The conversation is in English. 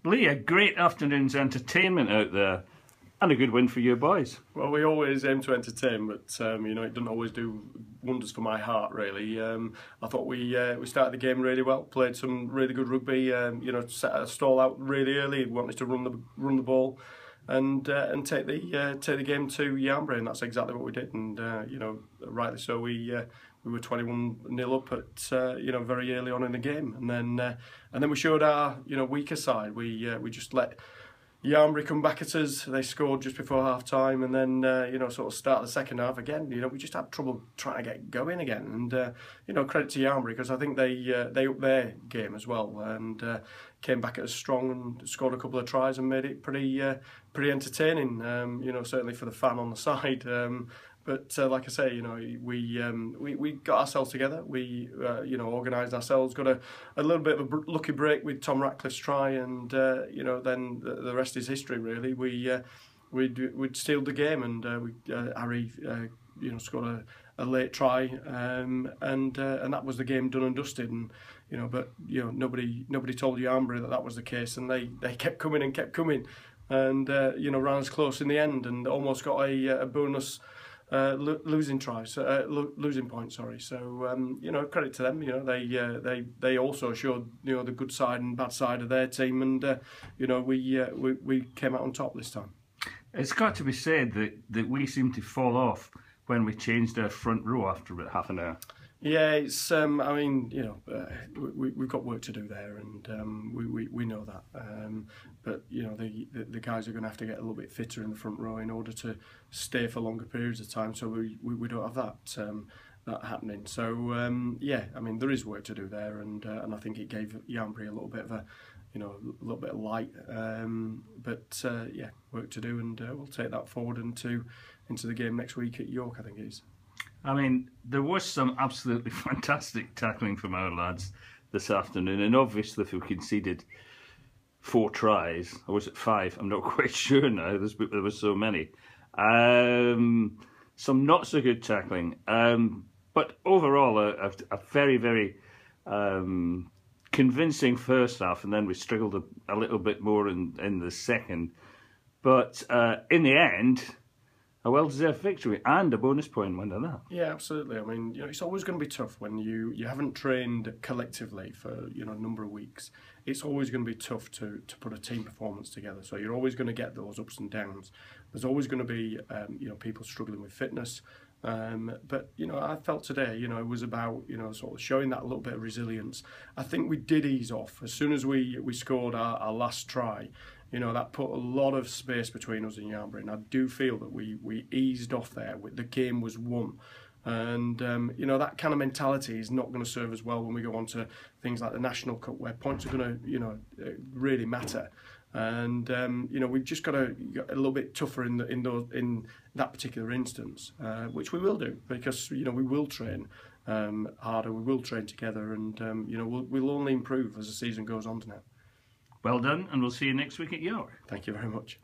Lee, a great afternoon's entertainment out there, and a good win for your boys. Well, we always aim to entertain, but you know, it doesn't always do wonders for my heart, really. I thought we started the game really well, played some really good rugby. You know, set a stall out really early, wanted to run the ball, and take the game to Yarnbury, and that's exactly what we did. And you know, rightly so, we were 21-0 up at you know, very early on in the game, and then we showed our, you know, weaker side. We just let Yarnbury come back at us. They scored just before half time, and then you know, sort of start the second half again. You know, we just had trouble trying to get going again. And you know, credit to Yarnbury, because I think they upped their game as well, and came back at us strong and scored a couple of tries and made it pretty entertaining. You know, certainly for the fan on the side. But like I say, you know, we got ourselves together. We you know, organised ourselves. Got a little bit of a lucky break with Tom Ratcliffe's try, and you know, then the rest is history. Really, we'd sealed the game, and Harry you know, scored a late try, and that was the game done and dusted. And you know, but you know, nobody told Yarnbury that was the case, and they kept coming and kept coming, and you know, ran us close in the end, and almost got a bonus. Losing point, sorry. So you know, credit to them. You know, they also showed, you know, the good side and bad side of their team, and you know, we came out on top this time. It's got to be said that we seemed to fall off when we changed our front row after about half an hour. Yeah, it's. I mean, you know, we've got work to do there, and we know that. But you know, the guys are going to have to get a little bit fitter in the front row in order to stay for longer periods of time. So we don't have that happening. So yeah, I mean, there is work to do there, and I think it gave Yarnbury a little bit of a, you know, a little bit of light. But yeah, work to do, and we'll take that forward into the game next week at York, I think it is. I mean, there was some absolutely fantastic tackling from our lads this afternoon, and obviously if we conceded 4 tries, or was it 5? I'm not quite sure now, there was so many. Some not so good tackling, but overall a very, very convincing first half, and then we struggled a little bit more in the second. But in the end, a well-deserved victory and a bonus point win on that. Yeah, absolutely. I mean, you know, it's always going to be tough when you haven't trained collectively for, you know, a number of weeks. It's always going to be tough to put a team performance together. So you're always going to get those ups and downs. There's always going to be you know, people struggling with fitness. But you know, I felt today, you know, it was about, you know, sort of showing that little bit of resilience. I think we did ease off as soon as we scored our last try. You know, that put a lot of space between us and Yarnbury, and I do feel that we eased off there. The game was won, and you know, that kind of mentality is not going to serve us well when we go on to things like the National Cup, where points are going to, you know, really matter. And you know, we've just got to get a little bit tougher in that particular instance, which we will do, because you know, we will train harder, we will train together, and you know, we'll only improve as the season goes on now. Well done, and we'll see you next week at York. Thank you very much.